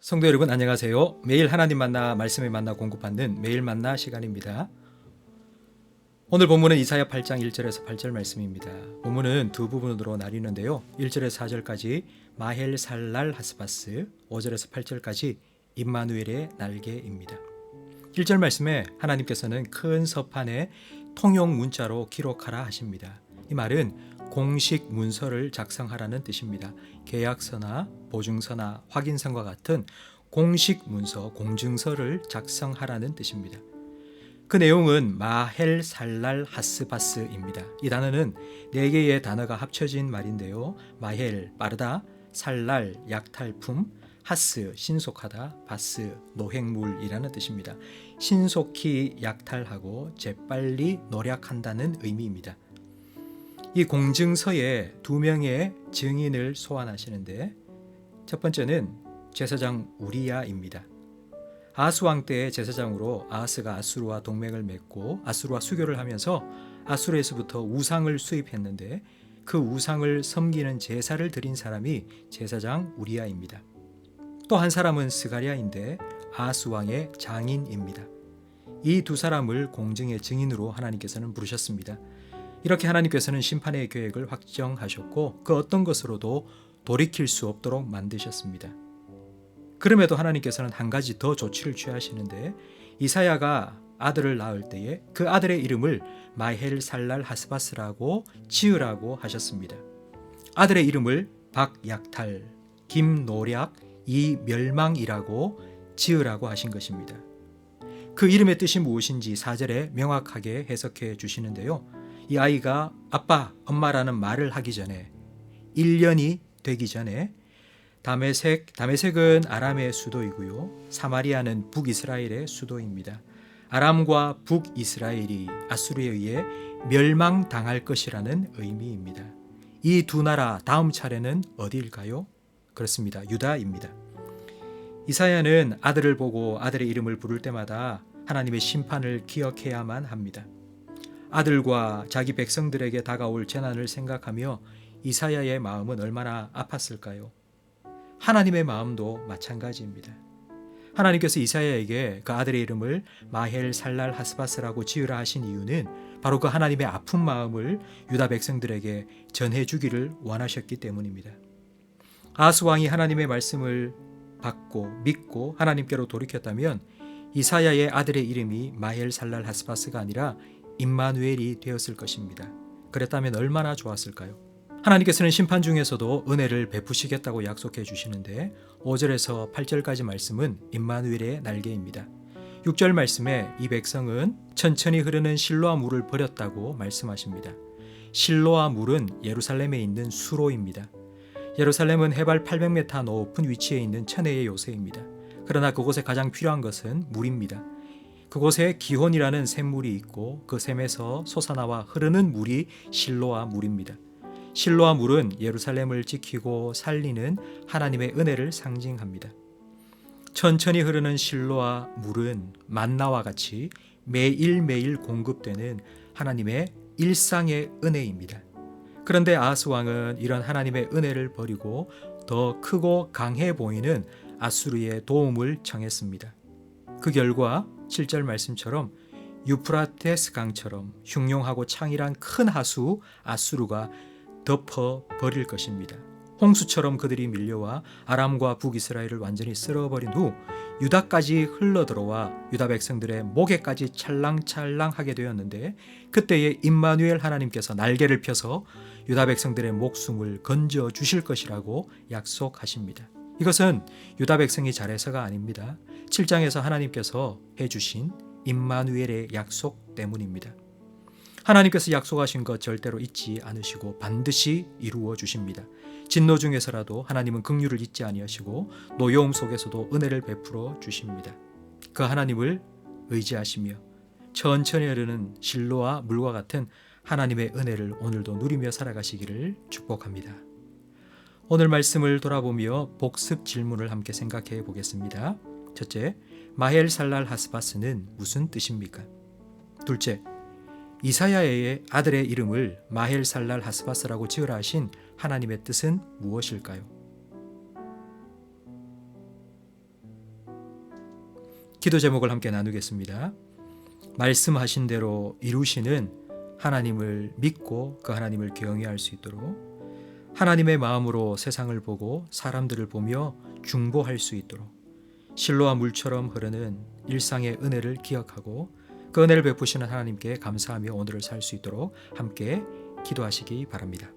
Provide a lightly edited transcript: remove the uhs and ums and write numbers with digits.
성도 여러분 안녕하세요. 매일 하나님 만나 말씀을 만나 공급받는 매일 만나 시간입니다. 오늘 본문은 이사야 8장 1절에서 8절 말씀입니다. 본문은 두 부분으로 나뉘는데요. 1절에서 4절까지 마헬 살랄 하스바스, 5절에서 8절까지 임마누엘의 날개입니다. 1절 말씀에 하나님께서는 큰 서판에 통용 문자로 기록하라 하십니다. 이 말은 공식 문서를 작성하라는 뜻입니다. 계약서나 보증서나 확인서와 같은 공식 문서, 공증서를 작성하라는 뜻입니다. 그 내용은 마헬 살랄 하스바스입니다. 이 단어는 4개의 단어가 합쳐진 말인데요. 마헬, 빠르다, 살랄, 약탈품, 하스, 신속하다, 바스, 노획물이라는 뜻입니다. 신속히 약탈하고 재빨리 노력한다는 의미입니다. 이 공증서에 2명의 증인을 소환하시는데 첫 번째는 제사장 우리야입니다. 아하스 왕 때의 제사장으로 아하스가 아수르와 동맹을 맺고 아수르와 수교를 하면서 아수르에서부터 우상을 수입했는데 그 우상을 섬기는 제사를 드린 사람이 제사장 우리야입니다. 또 한 사람은 스가랴인데 아하스 왕의 장인입니다. 이 두 사람을 공증의 증인으로 하나님께서는 부르셨습니다. 이렇게 하나님께서는 심판의 계획을 확정하셨고 그 어떤 것으로도 돌이킬 수 없도록 만드셨습니다. 그럼에도 하나님께서는 한 가지 더 조치를 취하시는데 이사야가 아들을 낳을 때에 그 아들의 이름을 마헬 살랄 하스바스라고 지으라고 하셨습니다. 아들의 이름을 박약탈, 김노략, 이멸망이라고 지으라고 하신 것입니다. 그 이름의 뜻이 무엇인지 4절에 명확하게 해석해 주시는데요. 이 아이가 아빠, 엄마라는 말을 하기 전에 1년이 되기 전에 다메섹은 아람의 수도이고요. 사마리아는 북이스라엘의 수도입니다. 아람과 북이스라엘이 아수르에 의해 멸망당할 것이라는 의미입니다. 이 두 나라 다음 차례는 어디일까요? 그렇습니다. 유다입니다. 이사야는 아들을 보고 아들의 이름을 부를 때마다 하나님의 심판을 기억해야만 합니다. 아들과 자기 백성들에게 다가올 재난을 생각하며 이사야의 마음은 얼마나 아팠을까요? 하나님의 마음도 마찬가지입니다. 하나님께서 이사야에게 그 아들의 이름을 마헬 살랄 하스바스라고 지으라 하신 이유는 바로 그 하나님의 아픈 마음을 유다 백성들에게 전해주기를 원하셨기 때문입니다. 아하스 왕이 하나님의 말씀을 받고 믿고 하나님께로 돌이켰다면 이사야의 아들의 이름이 마헬 살랄 하스바스가 아니라 임마누엘이 되었을 것입니다. 그랬다면 얼마나 좋았을까요? 하나님께서는 심판 중에서도 은혜를 베푸시겠다고 약속해 주시는데 5절에서 8절까지 말씀은 임마누엘의 날개입니다. 6절 말씀에 이 백성은 천천히 흐르는 실로아 물을 버렸다고 말씀하십니다. 실로아 물은 예루살렘에 있는 수로입니다. 예루살렘은 해발 800m 높은 위치에 있는 천혜의 요새입니다. 그러나 그곳에 가장 필요한 것은 물입니다. 그곳에 기혼이라는 샘물이 있고 그 샘에서 솟아나와 흐르는 물이 실로아 물입니다. 실로아 물은 예루살렘을 지키고 살리는 하나님의 은혜를 상징합니다. 천천히 흐르는 실로아 물은 만나와 같이 매일매일 공급되는 하나님의 일상의 은혜입니다. 그런데 아하스 왕은 이런 하나님의 은혜를 버리고 더 크고 강해 보이는 아수르의 도움을 청했습니다. 그 결과 7절 말씀처럼 유프라테스 강처럼 흉용하고 창일한 큰 하수 아수르가 덮어 버릴 것입니다. 홍수처럼 그들이 밀려와 아람과 북이스라엘을 완전히 쓸어버린 후 유다까지 흘러들어와 유다 백성들의 목에까지 찰랑찰랑하게 되었는데 그때에 임마누엘 하나님께서 날개를 펴서 유다 백성들의 목숨을 건져 주실 것이라고 약속하십니다. 이것은 유다 백성이 잘해서가 아닙니다. 7장에서 하나님께서 해주신 임마누엘의 약속 때문입니다. 하나님께서 약속하신 것 절대로 잊지 않으시고 반드시 이루어 주십니다. 진노 중에서라도 하나님은 긍휼을 잊지 아니하시고 노여움 속에서도 은혜를 베풀어 주십니다. 그 하나님을 의지하시며 천천히 흐르는 실로와 물과 같은 하나님의 은혜를 오늘도 누리며 살아가시기를 축복합니다. 오늘 말씀을 돌아보며 복습 질문을 함께 생각해 보겠습니다. 첫째, 마헬 살랄 하스바스는 무슨 뜻입니까? 둘째, 이사야의 아들의 이름을 마헬 살랄 하스바스라고 지으라 하신 하나님의 뜻은 무엇일까요? 기도 제목을 함께 나누겠습니다. 말씀하신 대로 이루시는 하나님을 믿고 그 하나님을 경외할 수 있도록, 하나님의 마음으로 세상을 보고 사람들을 보며 중보할 수 있도록, 실로와 물처럼 흐르는 일상의 은혜를 기억하고 그 은혜를 베푸시는 하나님께 감사하며 오늘을 살 수 있도록 함께 기도하시기 바랍니다.